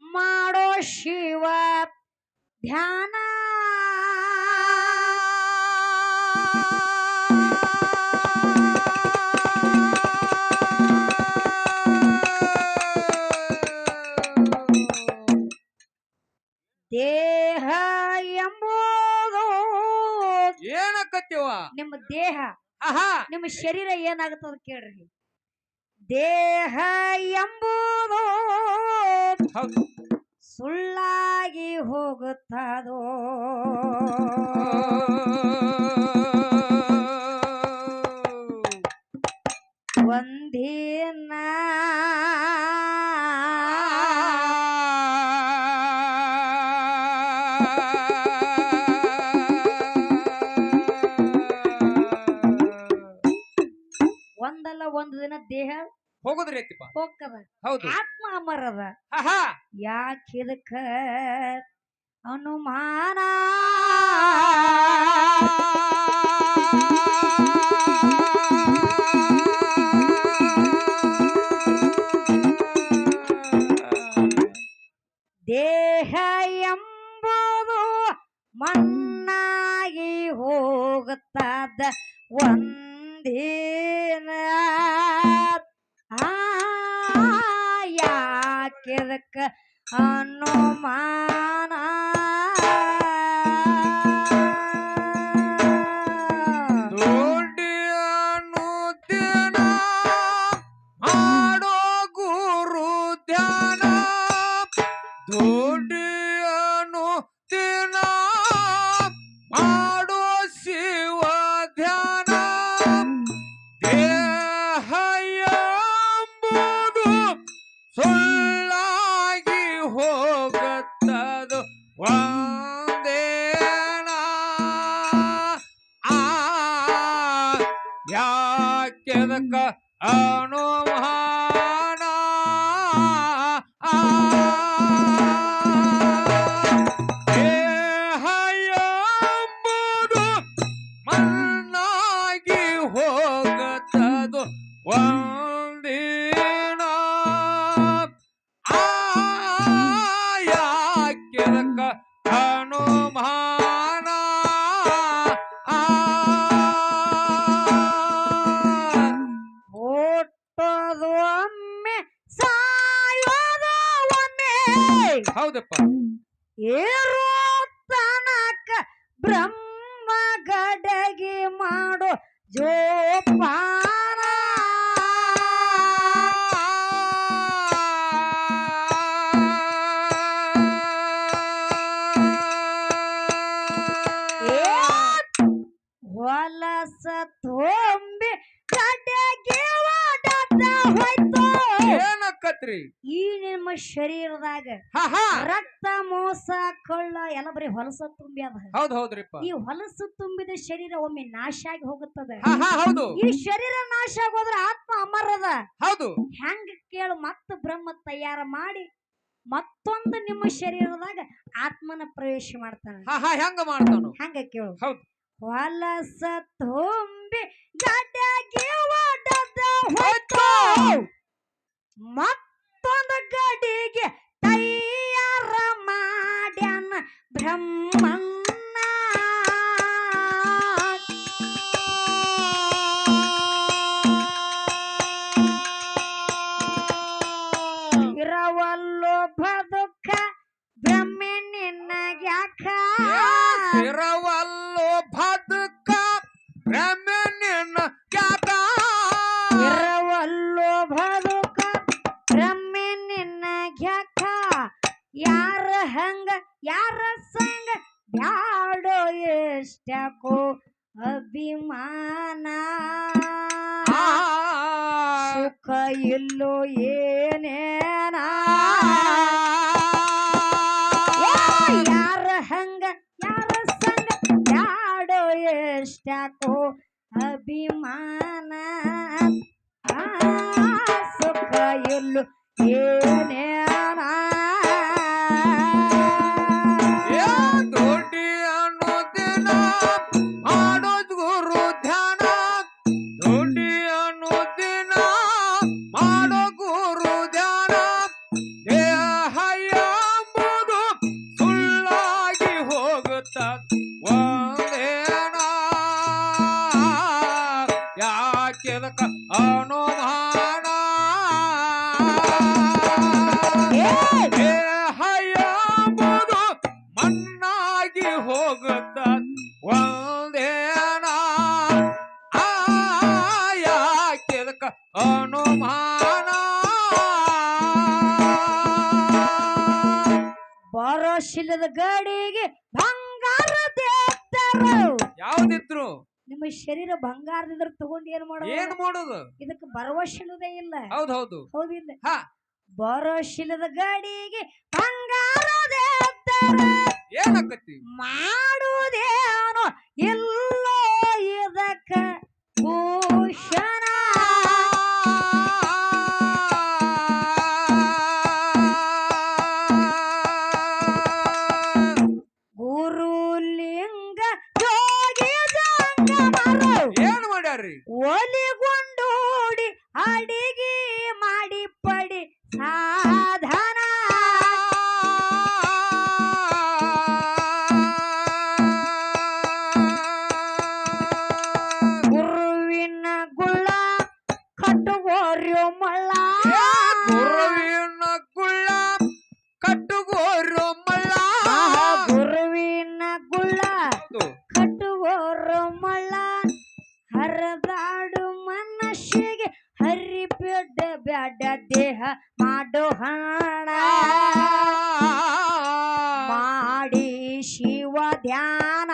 ಮಾಡೋ ಶಿವ ಧ್ಯಾನ ದೇಹ ಎಂಬುದು ಏನಕ್ಕತ್ತೀವ ನಿಮ್ಮ ದೇಹ ಆಹಾ ನಿಮ್ಮ ಶರೀರ ಏನಾಗುತ್ತದ ಕೇಳ್ರಿ ದೇಹ ಎಂಬುದು ಹೌದು ಸುಳ್ಳಾಗಿ ಹೋಗುತ್ತದೋ ಒಂದಿನ ಒಂದಲ್ಲ ಒಂದು ದಿನ ದೇಹ ಹೋಗುದ್ರಿ ಐತಿಪ್ಪ ಹೋಗ್ತದ ಹೌದು ಆತ್ಮ ಅಮರದ ಆಹಾ ಯಾಕಿದಕ್ಕ ಅನುಮಾನ ದೇಹ ಎಂಬುದು ಮಣ್ಣಾಗಿ ಹೋಗುತ್ತದ ಒಂದಿನ ಯಾಕಿದಕ್ಕ ಅನುಮಾನ ದುಡ್ಡಿಯನ್ನು ದಿನ ಮಾಡೋ ಗುರು ಧ್ಯಾನ ದುಡ್ಡಿಯನ್ನು ದಿನ ಮಾಡೋ ಶಿವ ಧ್ಯಾನ ದೇಹ ಎಂಬುದು ಸುಳ್ಳಾಗಿ ಹೋಗುತ್ತದು ಒಂದೇನ ಆ ಯಾಕೆದಕ್ಕ ಅನುಮಾನ ದೇಹ ಎಂಬುದು ಮಣ್ಣಾಗಿ ಹೋಗುತ್ತದು ಒಂದಿನ ಯಾಕೆದಕ್ಕ ಅನುಮಾನ ಹುಟ್ಟೋದು ಒಮ್ಮೆ ಸಾಯೋದು ಒಮ್ಮೆ ಹೌದಪ್ಪ ಏರೋ ತನಕ ಬ್ರಹ್ಮ ಗಡಗಿ ಮಾಡೋ ಜೋಪಾನ ಹೊಲಸ ತುಂಬಿ ಗಡ್ಡೆಗೆ ಓಡಾಟ ಹೋಯ್ತು ಏನಕ್ಕತ್ರಿ ಈ ನಿಮ್ಮ ಶರೀರದಾಗ ಆಹಾ ರಕ್ತ ಮೋಸ ಕೊಳ್ಳ ಎಲ್ಲ ಬರೀ ಹೊಲಸ ತುಂಬಿ ಅದ ಹೌದು ಹೌದ್ರಿಪ್ಪ ಈ ಹೊಲಸು ತುಂಬಿದ ಶರೀರ ಒಮ್ಮೆ ನಾಶ ಆಗಿ ಹೋಗುತ್ತದೆ ಆಹಾ ಹೌದು ಈ ಶರೀರ ನಾಶ ಆಗೋದ್ರ ಆತ್ಮ ಅಮರದ ಹೌದು ಹೆಂಗ ಕೇಳು ಮತ್ತ ಬ್ರಹ್ಮ ತಯಾರ ಮಾಡಿ ಮತ್ತೊಂದು ನಿಮ್ಮ ಶರೀರದಾಗ ಆತ್ಮನ ಪ್ರವೇಶ ಮಾಡ್ತಾನೆ ಆಹಾ ಹೆಂಗ ಮಾಡ್ತಾನು ಹೆಂಗ ಕೇಳು ಹೌದು ಹೊಲಸ ತುಂಬಿ ಗಡ್ಡೆಗೆ ಓಡದ ಹೋಯ್ತು ಮತ್ತೊಂದು ಗಡಿಗೆ ತಯಾರ ಮಾಡ್ಯಾನ ಬ್ರಹ್ಮಣ್ಣ ಇರವಲ್ಲೋ ಬದುಕ ಬ್ರಹ್ಮೆ ನಿನ್ನಗ್ಯಾಕ ಇರವಲ್ಲೋ ಬದುಕ ಬ್ರಹ್ಮೆ ನಿನ್ನಗ್ಯಾಕ ಇರವಲ್ಲೋ ಬದುಕ ಬ್ರಹ್ಮೆ ನಿನ್ನಗ್ಯಾಕ ಯಾರ ಹಂಗ ಯಾರ ಸಂಗ ಬ್ಯಾಡೋ ಎಷ್ಟಕೋ ಅಭಿಮಾನ ಸುಖ ಇಲ್ಲೋ ಏನೇನ ಯಾರ ಹಂಗ ಯಾರ ಸಂಗ ಬ್ಯಾಡೋ ಎಷ್ಟಕೋ ಅಭಿಮಾನ ಸುಖ ಇಲ್ಲೋ ಏನೇನ ದುಡ್ಡಿ ಅನ್ನೋ ದಿನ ಮಾಡೋದ್ ಗುರು ಧ್ಯಾನ ದುಡ್ಡಿ ಅನ್ನೋದಿನ ಮಾಡೋ ಗುರು ಧ್ಯಾನ ದೇಹ ಎಂಬುದು ಸುಳ್ಳಾಗಿ ಹೋಗುತ್ತ ಒಂದೇನ ಯಾಕೆದಕ ಅನುಮಾನ ದೇಹ ಎಂಬುದು ಮಣ್ಣಾಗಿ ಹೋಗುತ್ತ ಒಂದೇನ ಯಾಕೆದಕ ಅನುಮಾನ ಬರೋಶಿಲ್ಲದ ಗಡಿಗೆ ಬಂಗಾರದ ಎತ್ತರು. ಯಾವ್ದಿದ್ರು ನಿಮ್ಮ ಶರೀರ ಬಂಗಾರದಿದ್ರ ತಗೊಂಡು ಏನ್ ಏನ್ ಮಾಡೋದು? ಮಾಡೋದು ಇದಕ್ಕೆ ಭರವಸೆಲ್ಲದೇ ಇಲ್ಲ. ಹೌದೌದು ಹೌದಿಲ್ಲ? ಹಾ ಬರೋಶಿಲ್ಲದ ಗಡಿಗೆ ಬಂಗಾರದ ಎತ್ತರು. ಏನಕ್ಕತಿ ಮಾಡುವುದೇನು ಇಲ್ಲೋ ಇದಕ್ಕ ಭೂಷಣ. ಗುರುಲಿಂಗ ಯೋಗಿ ಜಂಗಮರು ಏನ್ ಮಾಡ್ಯಾರ್ರಿ ಒಲಿಗೊಂಡೋಡಿ ಅಡಿಗೆ ಮಾಡಿ ಪಡಿ ಸಾಧನ. ಗುರುವಿನ ಗುಳ್ಳ ಕಟ್ಟುಗೋರ್ಯೋ ಮಳ್ಳ. ಗುರುವಿನ ಗುಳ್ಳ ಕಟ್ಟುಗೋರು ಮಳ್ಳ ಗುರುವಿನ ಗುಳ್ಳ ಹೌದು. ಕಟ್ಟುಗೋರು ಮಳ್ಳ. ಹರದಾಡು ಮನಸ್ಸಿಗೆ ಹರಿಬೇಡ ಬ್ಯಾಡ ದೇಹ ಮಾಡೋ ಹಣ. ಮಾಡಿ ಶಿವ ಧ್ಯಾನ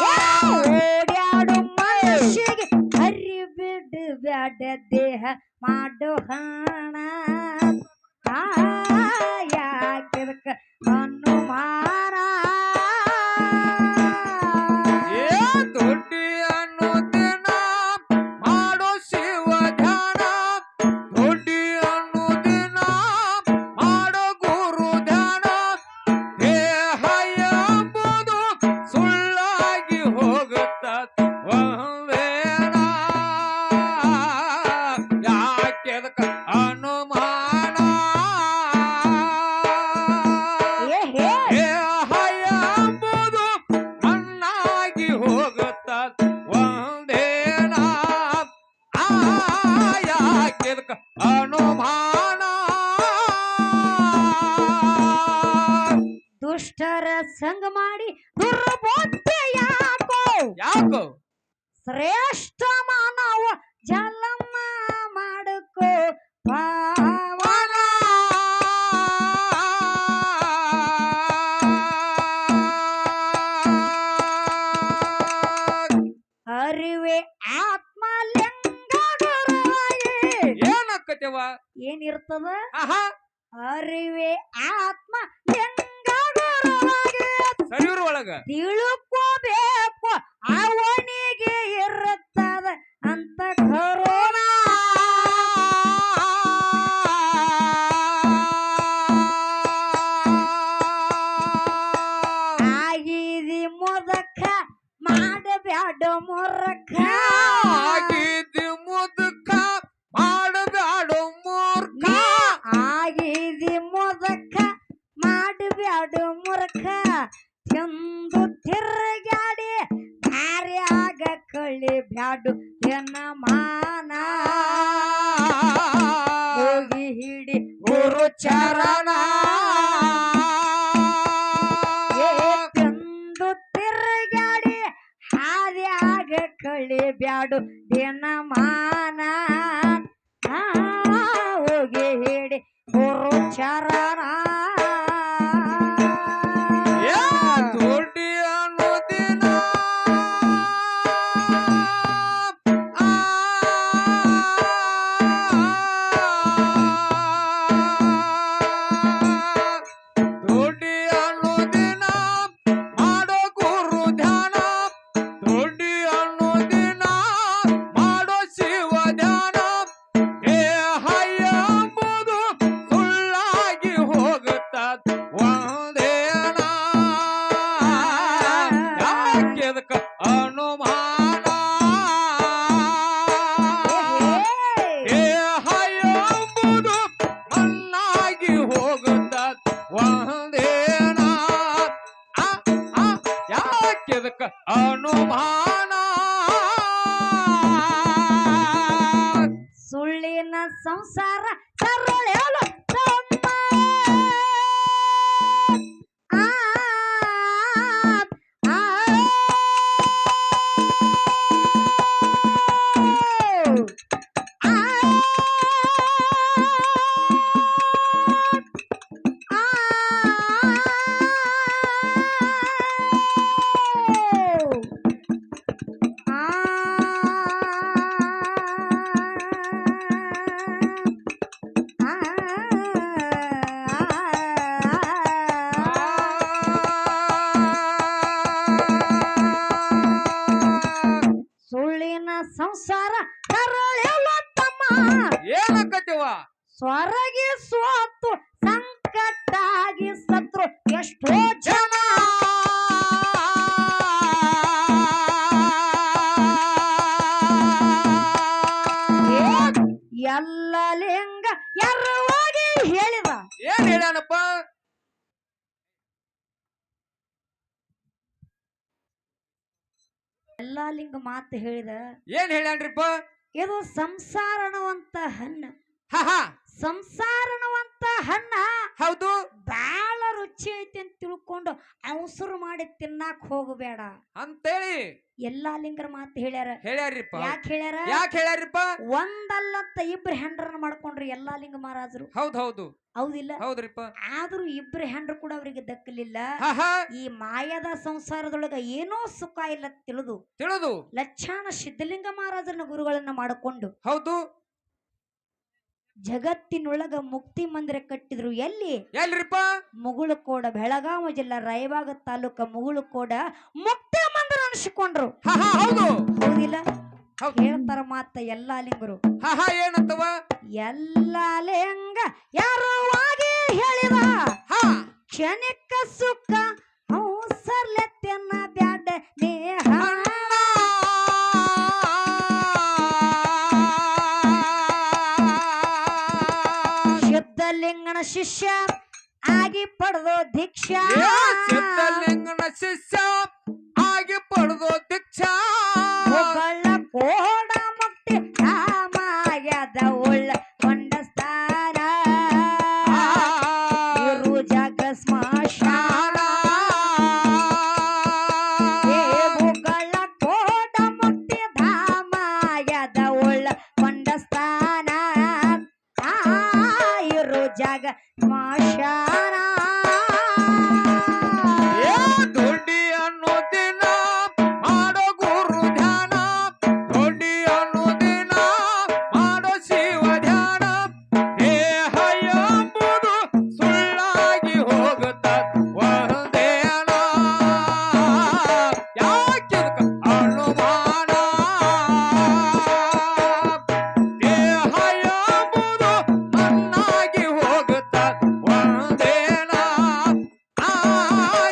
ಓಡ್ಯಾಡು ಮನಸ್ಸಿಗೆ ಹರಿಬೇಡ ಬ್ಯಾಡ ದೇಹ ಮಾಡೋ ಹಣ. ಯಾಕೆದಕ್ಕ ಅನುಮಾನ. ಏ ದುಡ್ಡಿ ಅನ್ನೋದಿನ ಮಾಡೋ ಶಿವ ಧ್ಯಾನ ದುಡ್ಡಿ ಅನ್ನೋದಿನ ಮಾಡೋ ಗುರು ಧ್ಯಾನ ದೇಹ ಎಂಬುದು ಸುಳ್ಳಾಗಿ ಹೋಗುತ್ತ ಒಂದೇನ ಯಾಕೆದಕ ಅನುಮಾನ ದೇಹ ಎಂಬುದು ಮಣ್ಣಾಗಿ ಹೋಗುತ್ತ ಒಂದೇನ ಯಾಕೆದಕ ಅನುಮಾನ ದುಷ್ಟರ ಸಂಗ ಮಾಡಿ ದುರ್ಬುದ್ಧಿ ಯಾಕೋ. ಯಾಕೋ ಶ್ರೇಷ್ಠ ಮಾನವ ಜಲಮ ಮಾಡಕೋ ಪಾವನ. ಅರಿವೆ ಆತ್ಮಲಿಂಗ ಗುರುವಾಗಿ ಏನಕ್ಕತ್ಯವ ಏನಿರ್ತದ? ಆಹಾ ಅರಿವೆ ಆತ್ಮ ಲಿಂಗ ಗುರುವಾಗಿ ಸರಿಯೂರ್ ಒಳಗ ತಿಳ್ಕೋಬೇಕು ಅವನಿಗೆ ಇರುತ್ತದ ಅಂತ ಕರೋಣ. ಆಗಿದಿ ಮುದಕ ಮಾಡಬ್ಯಾಡ ಮೂರ್ಖ. ಆಗಿದ್ದಿ ಮುದುಕ ಮಾಡಬ್ಯಾಡೋ ಮೂರ್ಖ. ಆಗಿದಿ ಮುದಕ ಮಾಡಬ್ಯಾಡ ಮೂರ್ಖ. ಚಂದು ತಿರುಗಾಡಿ ದಾರ್ಯಾಗ ಕಳಿ ಬ್ಯಾಡು ಜನಮಾನ. ಹೋಗಿ ಹಿಡಿ ಗುರು ಚರಣ ಚಂದು ತಿರುಗಾಡಿ ಹಾದ್ಯಾಗ ಕಳಿ ಬ್ಯಾಡು ದಿನಮಾನ. ಹೋಗಿ ಹಿಡಿ ಗುರು ಚರಣ. ದುಡ್ಡಿ ಅನ್ನೋದಿನ ದುಡ್ಡಿ ಅನ್ನೋದಿನ ಮಾಡೋ ಗುರು ಧ್ಯಾನ ದುಡ್ಡಿ ಅನ್ನೋದಿನ ಮಾಡೋ ಶಿವ ಧ್ಯಾನ ದೇಹ ಎಂಬುದು ಸುಳ್ಳಾಗಿ ಹೋಗುತ್ತ ಯಾಕೆದಕ್ಕ ಅನುಮಾನ ಸುಳ್ಳಿನ ಸಂಸಾರ ಸರಳೇಳು ತಮ್ಮ. ಆ, ಆ, ಆ, ಸುಳ್ಳಿನ ಸಂಸಾರ ಸರಳೇಳು ತಮ್ಮ. ಏನಕ್ಕತ್ತಿವ ಸ್ವರಗೆ ಸೋತು ಸಂಕಟಾಗಿ ಸತ್ರು ಎಷ್ಟೋ ಜನ. ಎಲ್ಲ ಲಿಂಗ ಎರವಾಗಿ ಹೇಳಿದ. ಏನ್ ಹೇಳ್ಯಾನಪ್ಪ ಎಲ್ಲ ಲಿಂಗ ಮಾತು ಹೇಳಿದ. ಏನ್ ಹೇಳ್ಯಾನ್ರಿಪ್ಪ ಇದು ಸಂಸಾರ ಅನ್ನುವಂತ ಹಣ್ಣ. ಹಾ ಹಾ ಸಂಸಾರ ಅನ್ನುವಂತ ಹಣ್ಣ ಹೌದು ಬಾಳ ರುಚಿ ಐತಿ ಅಂತ ತಿಳ್ಕೊಂಡು ಅವಸರು ಮಾಡಿ ತಿನ್ನಾಕ್ ಹೋಗಬೇಡ ಅಂತೇಳಿ ಎಲ್ಲಾ ಲಿಂಗರ ಮಾತು ಹೇಳ್ಯಾರ. ಹೇಳ್ಯಾರಿಪ್ಪ ಯಾಕೆ ಹೇಳ್ಯಾರ? ಯಾಕೆ ಹೇಳ್ಯಾರಿಪ್ಪ ಒಂದಲ್ಲಂತ ಇಬ್ರು ಹೆಂಡ್ರನ್ನ ಮಾಡ್ಕೊಂಡ್ರಿ ಎಲ್ಲಾ ಲಿಂಗ ಮಹಾರಾಜರು. ಹೌದ್ ಹೌದು ಹೌದಿಲ್ಲ? ಹೌದ್ರಿಪ್ಪ ಆದ್ರೂ ಇಬ್ರು ಹೆಂಡ್ರು ಕೂಡ ಅವರಿಗೆ ದಕ್ಕಲಿಲ್ಲ. ಹಾ ಹಾ ಈ ಮಾಯದ ಸಂಸಾರದೊಳಗ ಏನೋ ಸುಖ ಇಲ್ಲ ತಿಳಿದು ತಿಳಿದು ಲಕ್ಷಾಣ ಸಿದ್ಧಲಿಂಗ ಮಹಾರಾಜನ ಗುರುಗಳನ್ನ ಮಾಡಿಕೊಂಡು ಹೌದು ಜಗತ್ತಿನೊಳಗ ಮುಕ್ತಿ ಮಂದಿರ ಕಟ್ಟಿದ್ರು. ಎಲ್ಲಿ? ಎಲ್ರಿಪ್ಪ ಮುಗುಳುಕೋಡ, ಬೆಳಗಾವಿ ಜಿಲ್ಲಾ ರಾಯಬಾಗ ತಾಲೂಕ ಮುಗುಳುಕೋಡ ಮುಕ್ತಿ ಮಂದಿರ ಅನಿಸಿಕೊಂಡ್ರು. ಹಾ ಹಾ ಹೌದು ಹೌದಿಲ್ಲ? ಹೌದು. ಹೇಳ್ತಾರ ಮಾತ ಎಲ್ಲಾ ಲಿಂಗರು. ಹಾ ಹಾ ಏನಂತವ ಎಲ್ಲಾ ಲಿಂಗ ಯಾರವಾಗಿ ಹೇಳಿದ. ಹಾ ಕ್ಷಣಿಕ ಸುಖ ಹೌಸರ್ಲೆತ್ತನ್ನ ಬ್ಯಾಡ ನೇಹ. ಸಿದ್ಧಲಿಂಗನ ಶಿಷ್ಯ ಆಗಿ ಪಡೆದು ದೀಕ್ಷಾ. ಸಿದ್ಧಲಿಂಗನ ಶಿಷ್ಯ ಆಗಿ ಪಡೆದು ದೀಕ್ಷಾ. ಮುಗಳ ಕೋಡ ಮುಕ್ತಿ ರಾಮಾಯದ ಉಳ್ಳ ಕೊಂಡ ಸ್ಥಾನ. ಇರು ಜಗ ಸ್ಮಶಾನ. ಮುಗಳ ಕೋಡ ಮುಕ್ತಿ ಧಾಮಾಯದ ಉಳ್ಳ ಕೊಂಡ ಸ್ಥಾನ. ಇರು ಜಗ ಸ್ಮಶಾನ. ದೊಡ್ಡಿ ಅನ್ನೋ ದಿನ ಮಾಡೋ ಗುರು ಧ್ಯಾನ. ದೊಡ್ಡಿ ಅನ್ನೋ ದಿನ ಮಾಡೋ ಶಿವ ಧ್ಯಾನ. ದೇಹ ಎಂಬುದು ಸುಳ್ಳಾಗಿ ಹೋಗುತ್ತ ಒಂದೇನ. ಯಾಕೆದಕ್ಕ ಅನುಮಾನ. ದೇಹ ಎಂಬುದು ಮಣ್ಣಾಗಿ ಹೋಗುತ್ತ ಒಂದೇನ.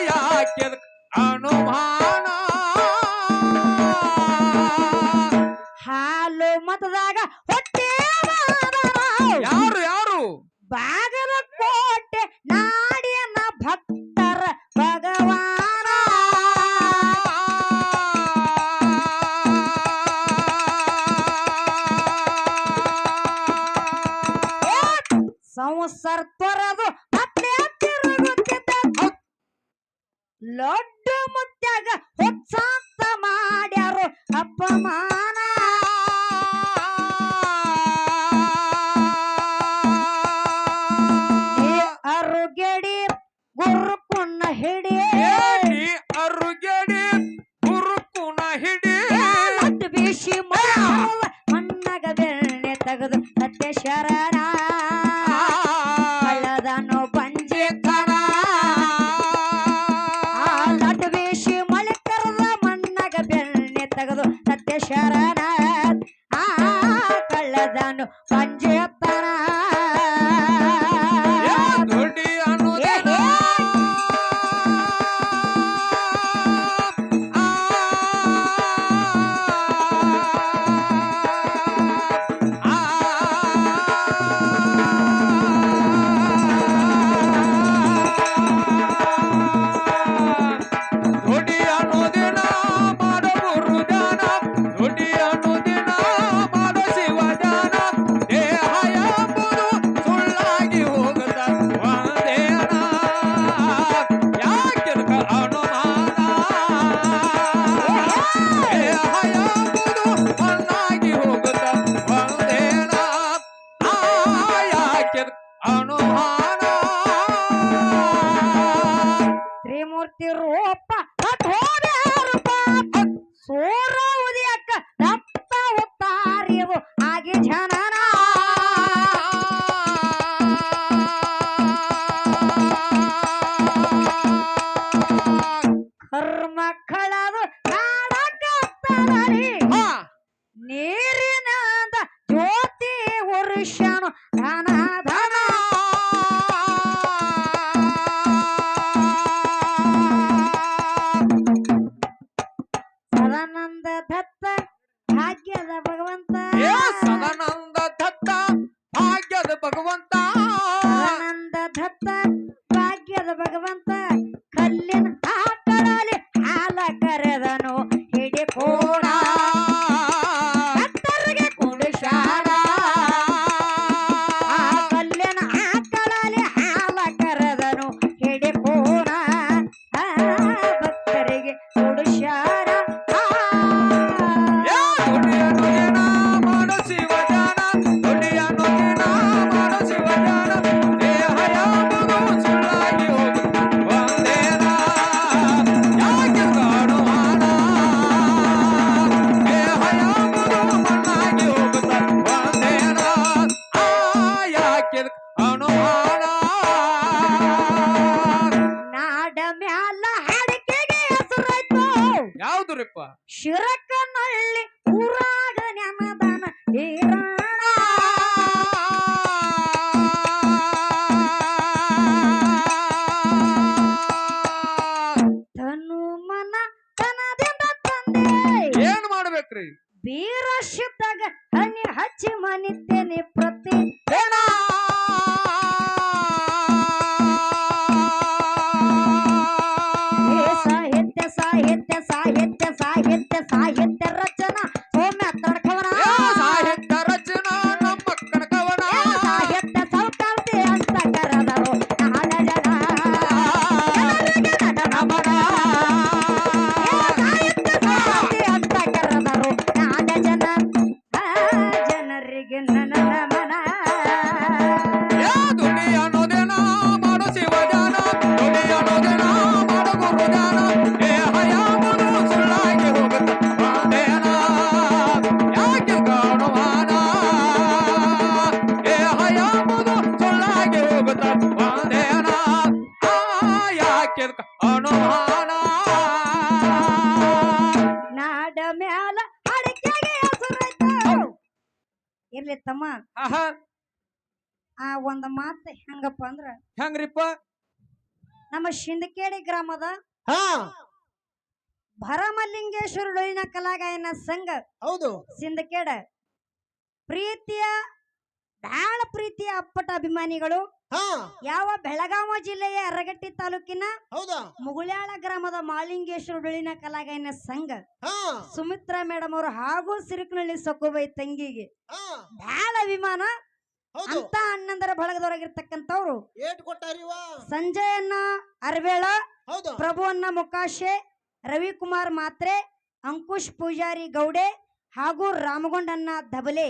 ಯಾಕೆದಕ್ಕ ಅನುಮಾನ. ಹಾಲು ಮತದಾಗ ಹೊಟ್ಟೆ ಯಾರು ಯಾರು ಬಾಗಲ ಕೋಟೆ ನಾಡಿನ ಭಕ್ತರ ಭಗವಾನ. ಸಂಸಾರ ತೊರೆದು ಮತ್ತೆ ತಿರುಗುತ್ತಿದ್ದ ಲಡ್ಡು ಮುತ್ಯಾಗ ಹೊಚ್ಚಾಂತ ಮಾಡ್ಯಾರು ಅಪಮಾನ. ಅರುಗೆಡಿ ಗುರುಕುನ್ನ ಹಿಡಿ. ಅರುಗೆಡಿ ಗುರುಕುನ ಹಿಡಿ. ಲಡ್ಡು ಬೀಸಿ ಮಣ್ಣಾಗ ಬೆಣ್ಣೆ ತೆಗೆದು ಸತ್ಯ ಶರಣ. ಹಳ್ಳದನು ಬಂಜಿತನ. ಲಡ್ಡು ಬೀಸಿ ಮಳೆ ಕರೆದ ಮಣ್ಣಾಗ ಬೆಣ್ಣೆ ತೆಗೆದು ಸತ್ಯ ಶರಣ. ಕಳ್ಳದನು ಬಂಜಿತನ. ದೊಡ್ಡಿ ಅನ್ನೋದೇನ. ದೊಡ್ಡಿ ಅನ್ನೋದೇನ. ಹೋದ್ಯಾರು ಪಾಪ ಸೂರ ಉದಯಕ್ಕ ದತ್ತ ಉತ್ತಾರಿವು ಆಗಿ ಜನನ ಕರ್ಮ ಕಳದು ನಾಡಕತ್ತದಲ್ಲಿ ನೀರಿನದ ಜ್ಯೋತಿ ವರುಷನು ಧನ ಧನ ಸದಾನಂದ ದತ್ತ ಭಾಗ್ಯದ ಭಗವಂತ ಸದಾನಂದ ದತ್ತ ಭಾಗ್ಯದ ಭಗವಂತ ಸದಾನಂದ ದತ್ತ ಭಾಗ್ಯದ ಭಗವಂತ ಕಲ್ಲಿನ ಆಕಳಲ್ಲಿ ಹಾಲ ಕರೆದನು ಹಿಡಿಕೋಣ ಭಕ್ತರಿಗೆ ಕುಡಿಸಾರ ಆ ಕಲ್ಲಿನ ಆಕಳಲ್ಲಿ ಹಾಲ ಕರೆದನು ಹಿಡಿಕೋಣ ಭಕ್ತರಿಗೆ ಕುಡಿಸಾರ ಮಾಡು ಶಿವಜಾನ ದುಡಿಯನು ದಿನ ಮಾಡು ಶಿವಜಾನ ದೇಹಯಾವುದು ಸುಳ್ಳಾಗಿ ಹೋಗು ಒಂದೇನ ಯಾಕೆ ಕಾಣುವಾನ ದೇಹಯಾವುದು ಮಣ್ಣಾಗಿ ಹೋಗುತ್ತ ಒಂದೇನ ಯಾಕೆ ಅನುಮಾನ ನಾಡ ಮ್ಯಾಲ ಅಡಿಕೆಗೆ ಹೆಸರಾಯ್ತು ಯಾವ್ದುರಿಪ್ಪ ಶಿರಕನಹಳ್ಳಿ ಊರಾಗ ನೆನದನ ಹೀರಾಣ ತನು ಮನ ತನದಿಂದ ತಂದೆ ಏನ್ ಮಾಡ್ಬೇಕ್ರಿ ಬೀರ ಶಬ್ದಾಗ ಹನಿ ಹಚ್ಚಿ ಮನಿತ್ತೇನೆ ಪ್ರತಿ ಏನ ಸಾಹಿತ್ಯ ಸಾಹಿತ್ಯ ಸಾಹಿತ್ಯ ಸಾಹಿತ್ಯ ಸಾಹಿತ್ಯ ರಚನಾ ಸೌಮ್ಯ ತಡ್ಕವನ ಸಾಹಿತ್ಯ ರಚನಾ ನಮ್ಮ ಕಣಕವನ ಸಾಹಿತ್ಯ ಸೌಕಾಂತಿ ಅಂತ ಕರೆದರು ನಾಡ ಜನ ಜನರಿಗೆ ನಟನಮನ ಸಾಹಿತ್ಯ ಸೌಕಾಂತಿ ಅಂತ ಕರೆದರು ನಾಡ ಜನ ಜನರಿಗೆ ನಮನ ದುಡಿ ಅನ್ನೋದೇನ ಮಾಡು ಶಿವಜಾನ ದುಡಿ ಅನ್ನೋದೇನ ಮಾಡು ಗುರುಜಾನ ದೇಹಯಾವುದು ಸುಳ್ಳಾಗಿ ಹೋಗುತ್ತ ಒಂದೇನ ಯಾಕೆ ಕಾಣುವಾನ ದೇಹಯಾವುದು ಸುಳ್ಳಾಗಿ ಹೋಗುತ್ತ ಒಂದೇನ ಯಾಕೆ ಅನುಮಾನ ನಾಡ ಮ್ಯಾಲ ಅಡಿಕೆಗೆ ಹೆಸರಾಯ್ತು ಇರ್ಲಿ ತಮ್ಮ ಆಹಾ ಆ ಒಂದ್ ಮಾತು ಹೆಂಗಪ್ಪ ಅಂದ್ರ ಹೆಂಗ್ರಿಪ್ಪ ನಮ್ಮ ಶಿಂದಕೇಡಿ ಗ್ರಾಮದ ಹಾ ಭರಮಲಿಂಗೇಶ್ವರ ಡೊಳ್ಳಿನ ಕಲಾಗಾಯನ ಸಂಘ ಹೌದು ಸಿಂದಕೇಡ ಪ್ರೀತಿಯ ಬಹಳ ಪ್ರೀತಿಯ ಅಪ್ಪಟ ಅಭಿಮಾನಿಗಳು ಹಾ ಯಾವ ಬೆಳಗಾವಿ ಜಿಲ್ಲೆಯ ಅರಗಟ್ಟಿ ತಾಲೂಕಿನ ಹೌದಾ ಮುಗುಳ್ಯಾಳ ಗ್ರಾಮದ ಮಾಲಿಂಗೇಶ್ವರ ಡೊಳ್ಳಿನ ಕಲಾಗಾಯನ ಸಂಘ ಹಾ ಸುಮಿತ್ರಾ ಮೇಡಮ್ ಅವರು ಹಾಗೂ ಸಿರುಕನಹಳ್ಳಿ ಸೊಕ್ಕುಬೈ ತಂಗಿಗೆ ಹಾ ಬಹಳ ಅಭಿಮಾನ ಹೌದು ಅಂತ ಅಣ್ಣಂದರ ಬಳಗದೊಳಗಿರ್ತಕ್ಕಂಥವ್ರು ಏಟ್ ಕೊಟ್ಟಾರಿವ ಸಂಜಯನ್ನ ಅರ್ವೇಳ ಹೌದು ಪ್ರಭುವನ್ನ ಮುಕಾಶೆ ರವಿಕುಮಾರ್ ಮಾತ್ರೆ ಅಂಕುಶ್ ಪೂಜಾರಿ ಗೌಡೆ ಹಾಗೂ ರಾಮಗೊಂಡನ್ನ ದಬಲೆ